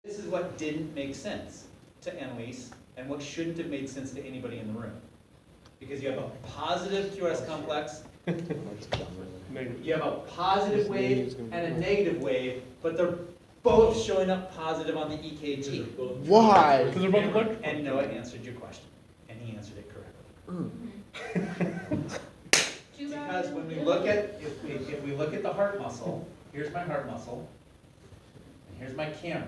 This is what didn't make sense to Annalise and what shouldn't have made sense to anybody in the room. Because you have a positive QRS complex, you have a positive wave and a negative wave, but they're both showing up positive on the EKG. Why? Because they're both electrical. And Noah answered your question, and he answered it correctly. Because when we look at, if we look at the heart muscle, here's my heart muscle, and here's my camera.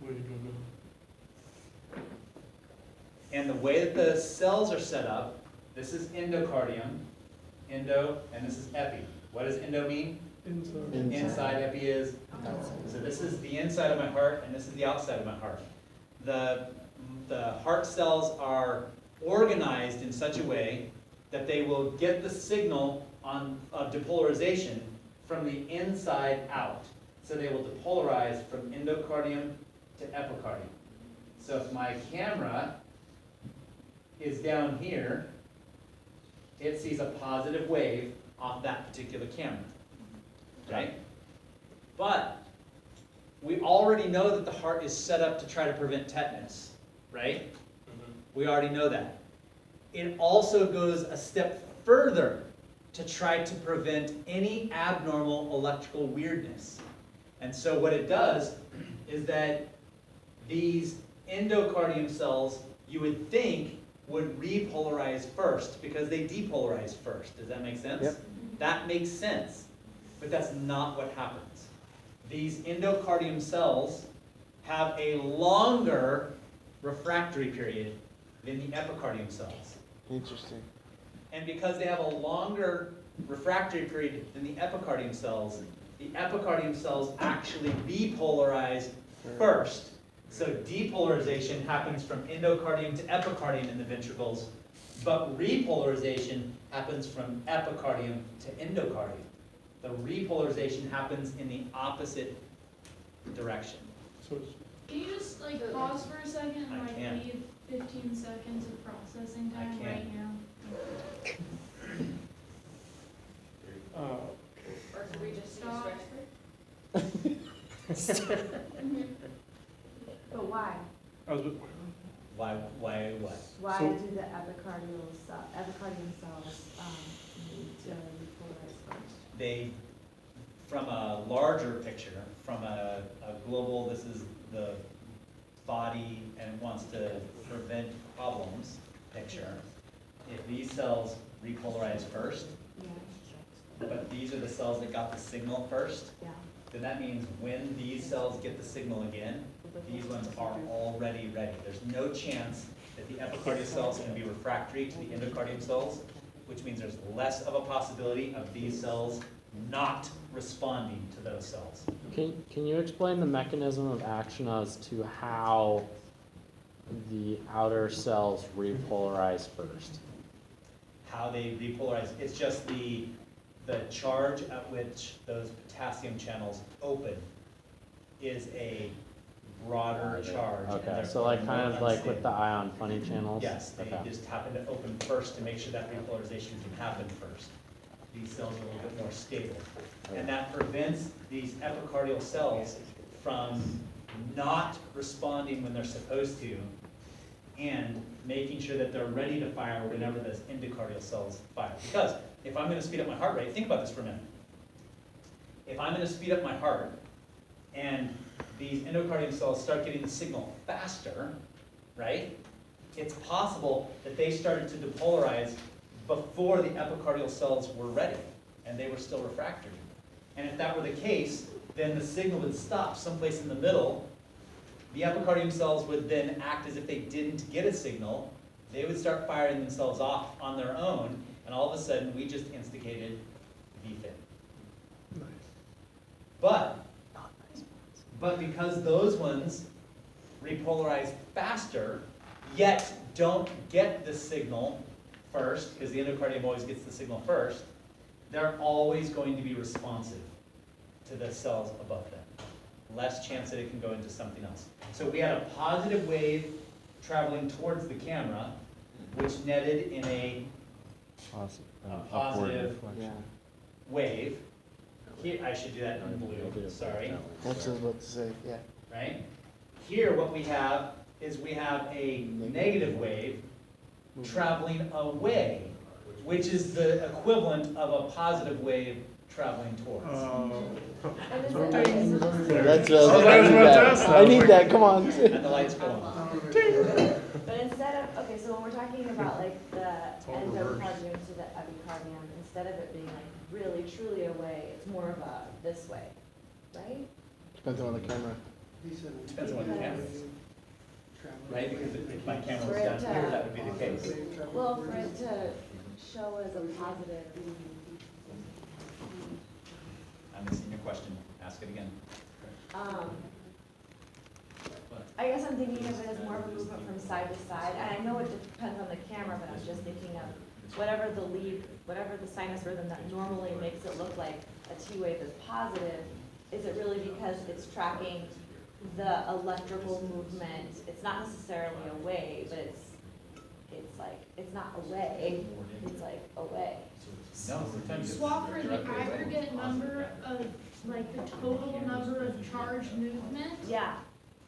What are you doing now? And the way that the cells are set up, this is endocardium, endo, and this is epi. What does endo mean? Inside, epi is. So this is the inside of my heart, and this is the outside of my heart. The heart cells are organized in such a way that they will get the signal of depolarization from the inside out. So they will depolarize from endocardium to epicardium. So if my camera is down here, it sees a positive wave off that particular camera, right? But we already know that the heart is set up to try to prevent tetanus, right? We already know that. It also goes a step further to try to prevent any abnormal electrical weirdness. And so what it does is that these endocardium cells, you would think, would repolarize first because they depolarize first. Does that make sense? Yep. That makes sense, but that's not what happens. These endocardium cells have a longer refractory period than the epicardium cells. Interesting. And because they have a longer refractory period than the epicardium cells actually depolarize first. So depolarization happens from endocardium to epicardium in the ventricles, but repolarization happens from epicardium to endocardium. The repolarization happens in the opposite direction. So it's, Can you just pause for a second I and can. leave 15 seconds of processing I time can. right now? Or could we just Stop. But why? I was, Why what? Why So- do the epicardium cells need to repolarize first? They, from a larger picture, from a global, this is the body and wants to prevent problems picture, if these cells repolarize first, Yeah, but these are the cells that got the signal first, yeah. then that means when these cells get the signal again, these ones are already ready. There's no chance that the epicardial cells can be refractory to the endocardium cells, which means there's less of a possibility of these cells not responding to those cells. Can you explain the mechanism of action as to how the outer cells repolarize first? How they repolarize, it's just the charge at which those potassium channels open is a broader charge. and Okay, they're so like more kind of like with unstable. the ion funny channels? Yes, they Okay. just happen to open first to make sure that repolarization can happen first. These cells are a little bit more stable. And that prevents these epicardial cells from not responding when they're supposed to and making sure that they're ready to fire whenever those endocardial cells fire. Because if I'm going to speed up my heart rate, think about this for a minute. If I'm going to speed up my heart and these endocardium cells start getting the signal faster, right? It's possible that they started to depolarize before the epicardial cells were ready and they were still refractory. And if that were the case, then the signal would stop someplace in the middle. The epicardium cells would then act as if they didn't get a signal. They would start firing themselves off on their own, and all of a sudden we just instigated VFib. But because those ones repolarize faster, yet don't get the signal first, because the endocardium always gets the signal first, they're always going to be responsive to the cells above them. Less chance that it can go into something else. So we had a positive wave traveling towards the camera, which netted in a Awesome. positive reflection. wave. here, I should do that in blue, sorry, That's what I was about to say, yeah. right? Here, what we have is we have a negative wave traveling away, which is the equivalent of a positive wave traveling towards. That's what I I was was, about I to need ask that, that. I need that, come on. And the lights go on. But instead of, okay, so when we're talking about like the endocardium to the epicardium, instead of it being like really truly away, it's more of a this way, right? Depends on the camera. Depends on what the camera is, right? Because if my camera was For it down to- here, that would be the case. Well, for it to show as a positive, I'm missing your question, ask it again. I guess I'm thinking of it as more of a movement from side to side, and I know it depends on the camera, but I'm just thinking of whatever the lead, whatever the sinus rhythm that normally makes it look like a T wave is positive, is it really because it's tracking the electrical movement? It's not necessarily a wave, but it's like, it's not away, it's like away. No, sometimes it's Swap for the directly away. aggregate number of, like, the total number of charged movement. Yeah,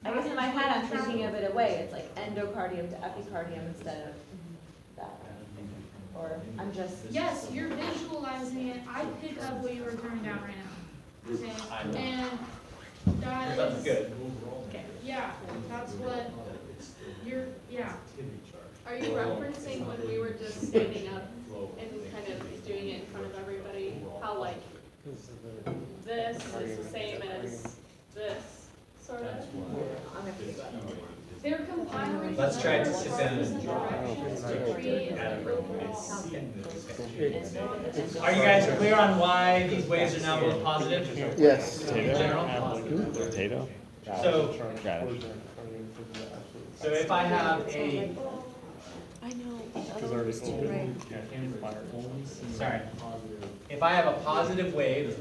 I guess in my head, I'm thinking of it away, it's like endocardium to epicardium instead of that. Or I'm just, Yes, you're visualizing it, I pick up what you were throwing down right now. Okay, I know. and that That's is, good. yeah, that's what you're, yeah. Are you referencing when we were just standing up and kind of doing it in front of everybody? How like this is the same as this, sort of? I'm gonna pick up. They're compiling. Let's try to the sit numbers down and and directions to create an overall. Sounds good. Are you guys clear on why these waves are now both positive? Yes. In general? Potato? So, Got it. so if I have a, I know, the It's other one already was too open. bright. sorry, if I have a positive wave,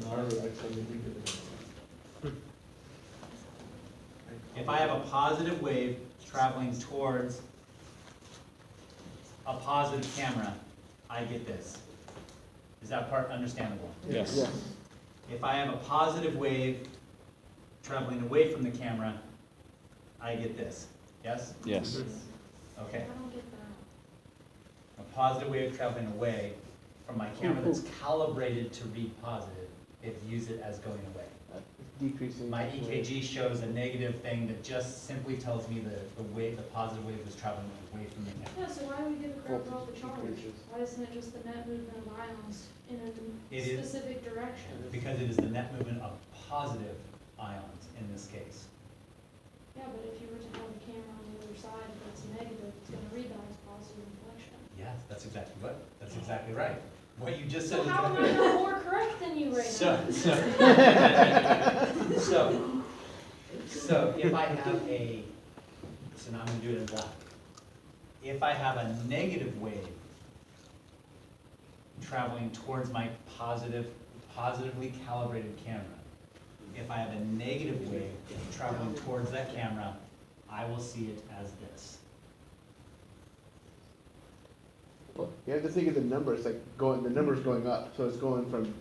if I have a positive wave traveling towards a positive camera, I get this. Is that part understandable? Yes. Yes. If I have a positive wave traveling away from the camera, I get this. Yes? Yes. Okay. I don't get that. A positive wave traveling away from my camera that's calibrated to read positive, it views it as going away. Decreasing. My EKG shows a negative thing that just simply tells me the wave, the positive wave is traveling away from the camera. Yeah, so why do we give a crap about the charge? Why isn't it just the net movement of ions in a It is- specific direction? Because it is the net movement of positive ions in this case. Yeah, but if you were to have a camera on the other side that's negative, it's gonna read that as positive inflection. Yes, that's exactly what, that's exactly right. What you just said So is how am I exactly right. not more correct than you right So, now? so if I have a, so now I'm gonna do it in black. If I have a negative wave traveling towards my positively calibrated camera, if I have a negative wave traveling towards that camera, I will see it as this. You have to think of the numbers, like the number's going up, so it's going from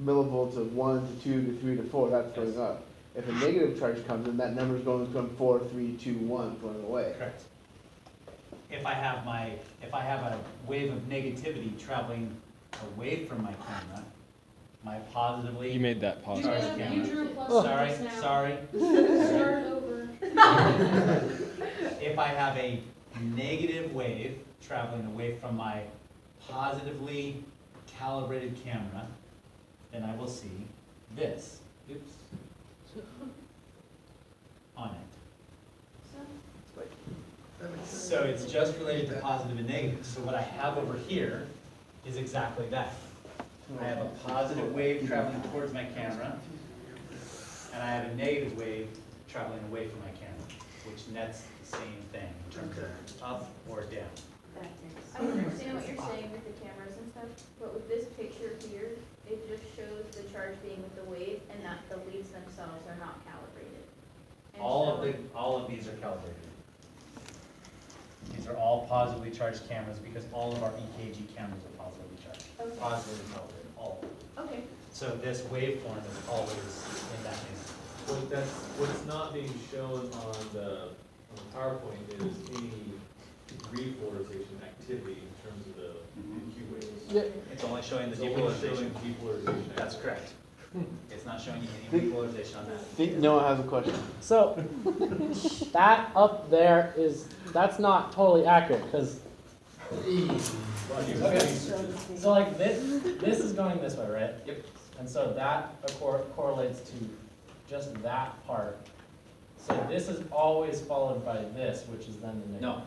millivolts of 1 to 2 to 3 to 4, that's going up. If a negative charge comes in, that number's going from 4, 3, 2, 1, going away. Correct. If I have a wave of negativity traveling away from my camera, my positively. You made that You positive. drew- you drew a plus Sorry, minus now. sorry. Start over. If I have a negative wave traveling away from my positively calibrated camera, then I will see this. Oops. On it. So it's just related to positive and negative. So what I have over here is exactly that. I have a positive wave traveling towards my camera, and I have a negative wave traveling away from my camera, which nets the same thing in terms of up or down. I understand what you're saying with the cameras and stuff, but with this picture here, it just shows the charge being with the wave and that the leads themselves are not calibrated. And All so- of these are calibrated. These are all positively charged cameras because all of our EKG cameras are positively charged. Okay. Positively calibrated, all of them. Okay, So this waveform is always in that manner. What's not being shown on the PowerPoint is any repolarization activity in terms of the Q waves. Yeah. It's only showing the It's only showing depolarization. depolarization. That's correct. It's not showing you any repolarization on that. I think Noah has a question. So, that up there that's not totally accurate, because, so like this is going this way, right? Yep. And so that correlates to just that part. So this is always followed by this, which is then the negative.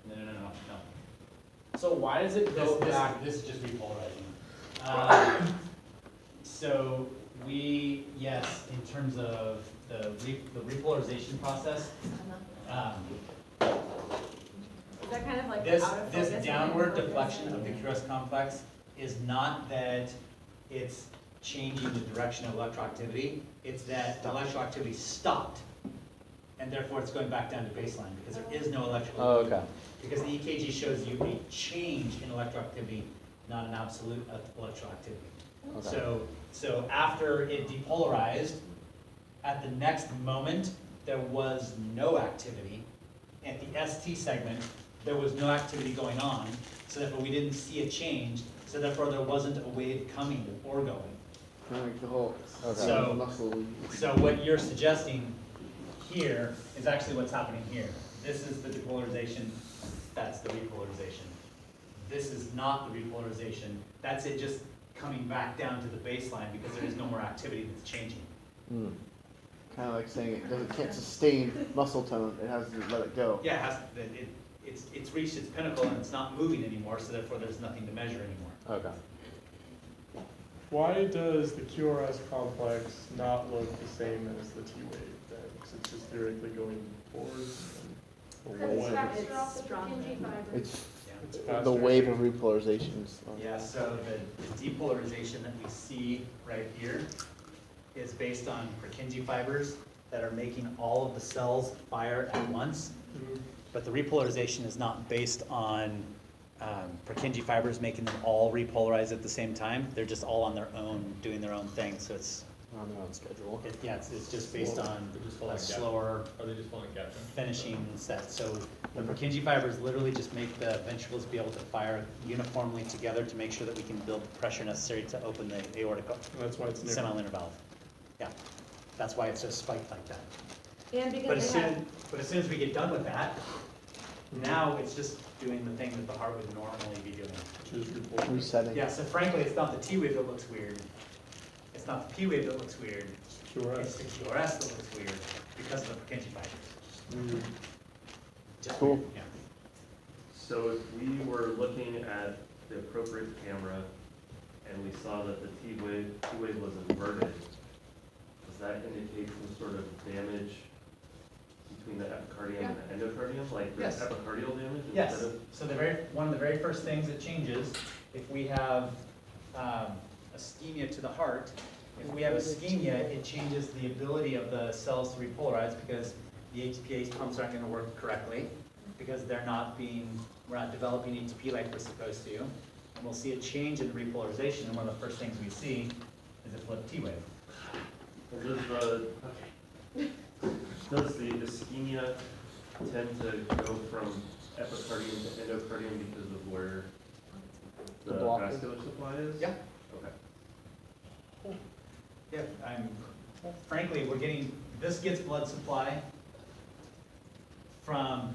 No. So why does it go back? This is just repolarizing. So yes, in terms of the repolarization process, Is that kind of like this, out of this focus? downward deflection of the QRS complex is not that it's changing the direction of electroactivity, it's that the electroactivity stopped, and therefore it's going back down to baseline, because there is no electrical. Oh, okay. Because the EKG shows you a change in electroactivity, not an absolute electroactivity. Okay. So after it depolarized, at the next moment, there was no activity. At the ST segment, there was no activity going on, so therefore we didn't see a change, so therefore there wasn't a wave coming or going. Kind of like the whole So- muscle. So what you're suggesting here is actually what's happening here. This is the depolarization, that's the repolarization. This is not the repolarization, that's it just coming back down to the baseline because there is no more activity that's changing. Kind of like saying can't sustain muscle tone. It has to let it go. Yeah, it's reached its pinnacle and it's not moving anymore, so therefore there's nothing to measure anymore. Okay. Why does the QRS complex not look the same as the T wave then? Because it's just theoretically going forwards and Because it's away. faster off the stronger. Purkinje fiber. It's It's the faster. wave of repolarization. Yeah, so the depolarization that we see right here is based on Purkinje fibers that are making all of the cells fire at once. Mhm. But the repolarization is not based on Purkinje fibers making them all repolarize at the same time. They're just all on their own, doing their own thing. So it's, On their own schedule. it's just based on They're just a following slower Are they just following caption? finishing set. So the Purkinje fibers literally just make the ventricles be able to fire uniformly together to make sure that we can build the pressure necessary to open the aortic And that's why it's never. semilunar valve. Yeah, that's why it's so spiked like that. And But because as they have, soon as we get done with that, now it's just doing the thing that the heart would normally be doing. Which is report. Resetting. Yeah, so frankly, it's not the T wave that looks weird. It's not the P wave that looks weird. It's QRS. the QRS that looks weird because of the Purkinje fibers. Mhm. Just Cool. weird, yeah. So if we were looking at the appropriate camera and we saw that the T wave was inverted, does that indicate some sort of damage between the epicardium and the endocardium? Like there's Yes. epicardial damage Yes, instead of? so one of the very first things that changes, if we have ischemia to the heart, if we have ischemia, it changes the ability of the cells to repolarize because the ATPase pumps aren't gonna work correctly, because we're not developing ATP like we're supposed to. And we'll see a change in the repolarization, and one of the first things we see is a flipped T wave. Does the ischemia tend to go from epicardium to endocardium because of where the The block. vascular supply is? Yeah. Okay. Yeah, frankly, this gets blood supply from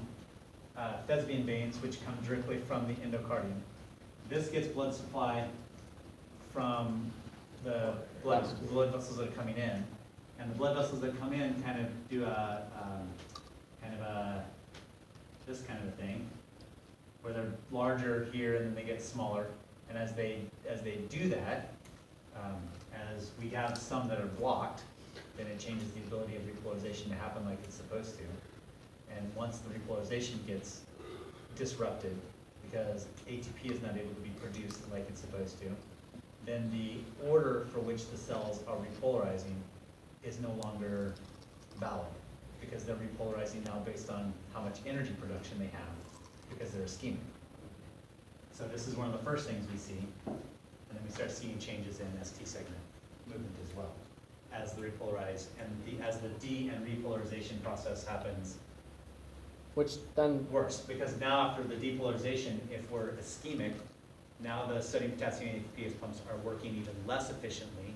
thespian veins, which come directly from the endocardium. This gets blood supply from the blood vessels that are coming in. And the blood vessels that come in kind of do this kind of a thing, where they're larger here and then they get smaller. And as they do that, as we have some that are blocked, then it changes the ability of repolarization to happen like it's supposed to. And once the repolarization gets disrupted, because ATP is not able to be produced like it's supposed to, then the order for which the cells are repolarizing is no longer valid, because they're repolarizing now based on how much energy production they have, because they're ischemic. So this is one of the first things we see, and then we start seeing changes in ST segment. movement as well, as the repolarize, and as the de and repolarization process happens Which then, worse, because now after the depolarization, if we're ischemic, now the sodium potassium ATPase pumps are working even less efficiently,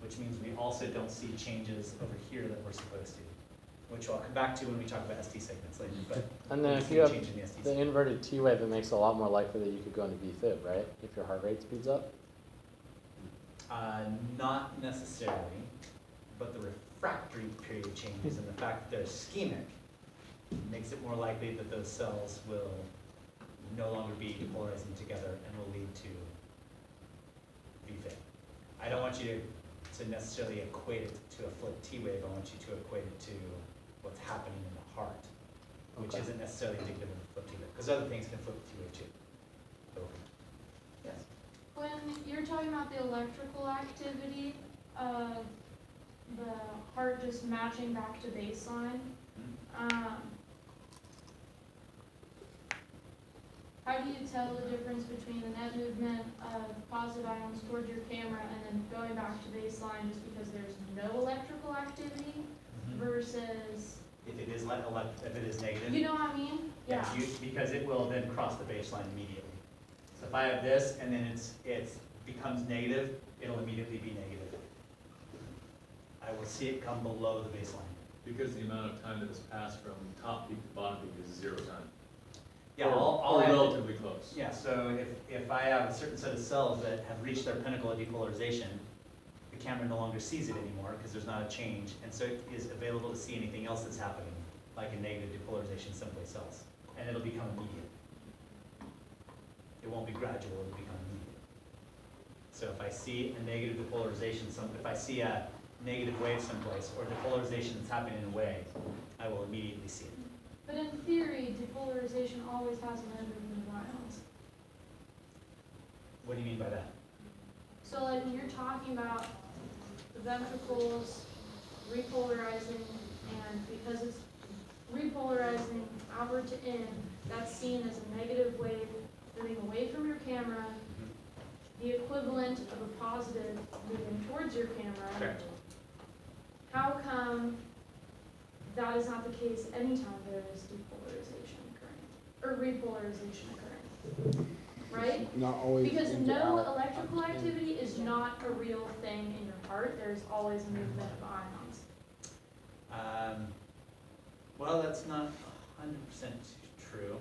which means we also don't see changes over here that we're supposed to, which I'll come back to when we talk about ST segments later, but. and then we if see you a have change in the ST the segment. inverted T wave, it makes it a lot more likely that you could go into VFib, right? If your heart rate speeds up. Not necessarily, but the refractory period changes and the fact that they're ischemic makes it more likely that those cells will no longer be depolarizing together and will lead to VFib. I don't want you to necessarily equate it to a flipped T wave, I want you to equate it to what's happening in the heart, which Okay. isn't necessarily indicative of a flipped T wave, because other things can flip the T wave too. So, yes. When you're talking about the electrical activity of the heart just matching back to baseline, how do you tell the difference between the net movement of positive ions towards your camera and then going back to baseline just because there's no electrical activity versus, If it is if it is negative. you know what I mean? Yeah. Because it will then cross the baseline immediately. So if I have this and then it becomes negative, it'll immediately be negative. I will see it come below the baseline. Because the amount of time that has passed from top peak to bottom peak is 0 time. Yeah, Or- all or I have to- relatively close. Yeah, so if I have a certain set of cells that have reached their pinnacle of depolarization, the camera no longer sees it anymore because there's not a change, and so it is available to see anything else that's happening, like a negative depolarization someplace else, and it'll become immediate. It won't be gradual, it'll become immediate. So if I see a negative depolarization, if I see a negative wave someplace, or depolarization that's happening in a way, I will immediately see it. But in theory, depolarization always has an movement of ions. What do you mean by that? So like when you're talking about the ventricles repolarizing, and because it's repolarizing outward to in, that's seen as a negative wave moving away from your camera, the equivalent of a positive moving towards your camera. Correct. How come that is not the case anytime there is depolarization occurring, or repolarization occurring, right? Not always. Because into no out, electrical out, in. activity is not a real thing in your heart, there's always movement of ions. Well, that's not 100% true.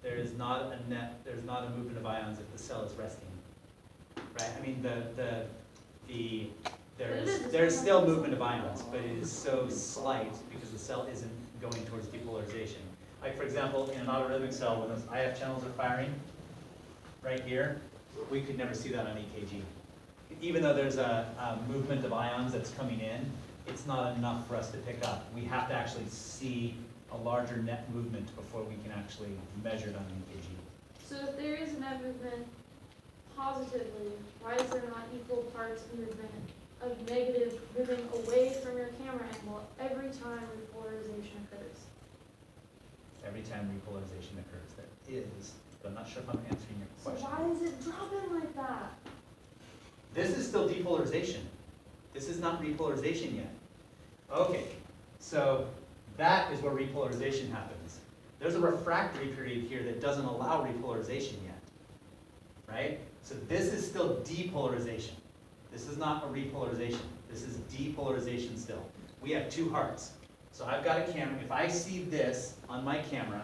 There's not a movement of ions if the cell is resting, right? I mean, there's still movement of ions, but it is so slight because the cell isn't going towards depolarization. Like for example, in an autorhythmic cell, when those IF channels are firing, right here, we could never see that on EKG. Even though there's a movement of ions that's coming in, it's not enough for us to pick up. We have to actually see a larger net movement before we can actually measure it on EKG. So if there is net movement positively, why is there not equal parts movement of negative moving away from your camera angle every time repolarization occurs? Every time repolarization occurs, there is, but I'm not sure if I'm answering your So question. why is it dropping like that? This is still depolarization. This is not repolarization yet. Okay, so that is where repolarization happens. There's a refractory period here that doesn't allow repolarization yet, right? So this is still depolarization. This is not a repolarization. This is depolarization still. We have two hearts. So I've got a camera. If I see this on my camera,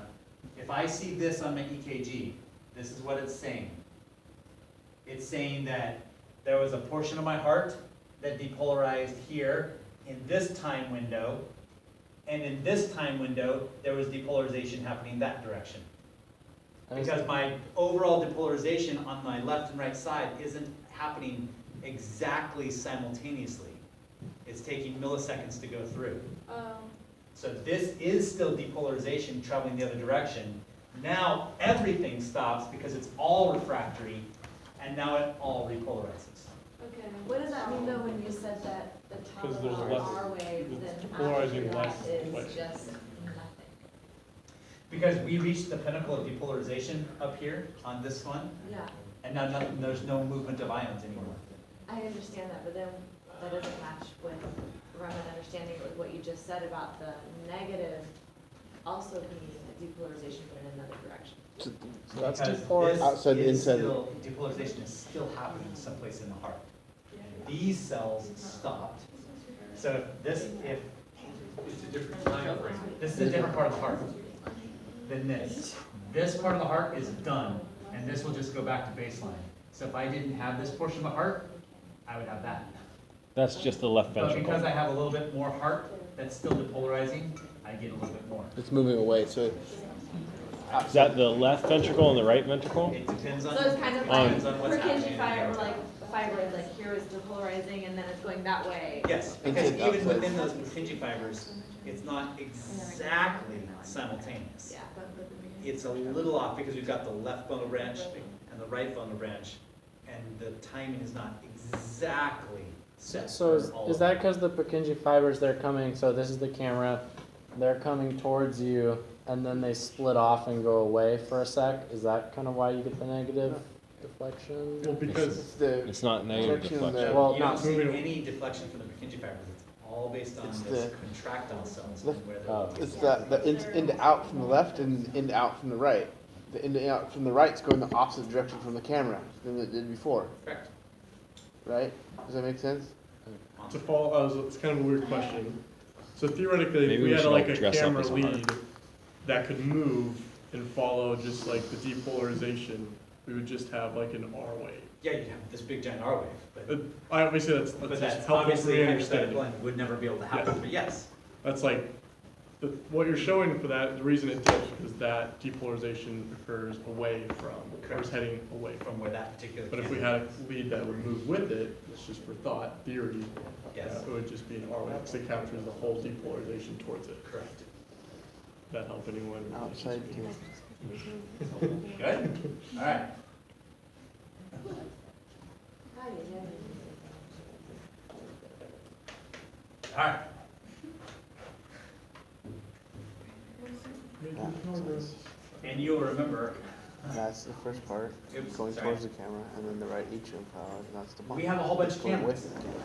if I see this on my EKG, this is what it's saying. It's saying that there was a portion of my heart that depolarized here in this time window, and in this time window, there was depolarization happening that direction. Because my overall depolarization on my left and right side isn't happening exactly simultaneously. It's taking milliseconds to go through. So this is still depolarization traveling the other direction. Now everything stops because it's all refractory, and now it all repolarizes. Okay. What does that mean though when you said that the top Because of there's the less- R wave, then it's after polarizing that less is like- just nothing? Because we reached the pinnacle of depolarization up here on this one, Yeah, and now there's no movement of ions anymore. I understand that, but then that doesn't match with, or I'm not understanding it with what you just said about the negative also being a depolarization but in another direction. So That's Because depolarized. this Outside the is inside. still- Depolarization is still happening someplace in the heart. These cells stopped. So if this, if, It's a different time frame. this is a different part of the heart than this. This part of the heart is done, and this will just go back to baseline. So if I didn't have this portion of the heart, I would have that. That's just the left But ventricle. because I have a little bit more heart that's still depolarizing, I get a little bit more. it's moving away, so Is that the left ventricle and the right ventricle? It depends on. So it's kind of depends like on what's happening. Purkinje fiber, like fibroids, like here is depolarizing and then it's going that way. Yes, because even within those Purkinje fibers, it's not exactly simultaneous. Yeah. It's a little off because we've got the left bundle branch and the right bundle branch, and the timing is not exactly set. So for all is of that them. because the Purkinje fibers, they're coming, so this is the camera, they're coming towards you, and then they split off and go away for a sec? Is that kind of why you get the negative deflection? Well, because it's the It's not negative projection of deflection. the- Well, You don't not see moving- any deflection from the Purkinje fibers, it's all based on It's this the- contractile cells the- and where they're Oh. located. it's the in to out from the left and in to out from the right. The in to out from the right's going the opposite direction from the camera than it did before, Correct. right? Does that make sense? to follow, it's kind of a weird question. So theoretically, Maybe if we we had should like all a dress up camera as a lead that could move and follow just like the depolarization, we would just have like an R wave. Yeah, you have this big giant R wave, but, I obviously that's but just that's helpful for obviously me hypothetical understanding. and would never be able to happen, but yes. That's like, what you're showing for that, the reason it dips is that depolarization occurs away from, or is Correct. heading away from. From where that particular. But if we camera- had a lead that would move with it, it's just for thought, theory, Yes, it would just be an R wave, because it captures the whole depolarization towards it. correct. That help anyone? Outside. Good? All right. All right. And you'll remember, That's the first part, Oops, going sorry. towards the camera, and then the right atrium power, and that's the bottom. we have a whole bunch of Going cameras. with the camera,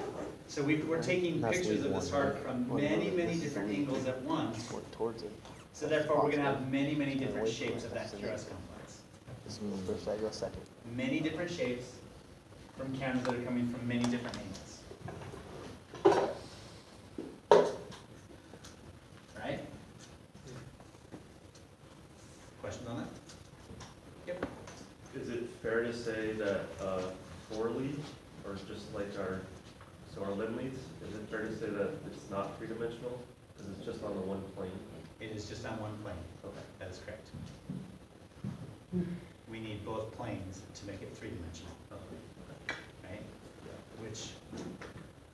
So we're taking That's pictures lead of this one, heart right? from One many, lead. many This is different lead angles at once. going towards it. So therefore, we're gonna have many, many Stay different away from shapes it, of that that's the QRS next. complex. This moves first, I go second. Many different shapes from cameras that are coming from many different angles. Right? Questions on that? Yep. Is it fair to say that, 4 lead, or just like our limb leads, is it fair to say that it's not three-dimensional? Because it's just on the one plane? It is just on one plane. Okay. That is correct. We need both planes to make it three-dimensional, right? Which,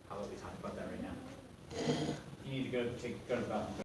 how about we talk about that right now? You need to go to the bathroom.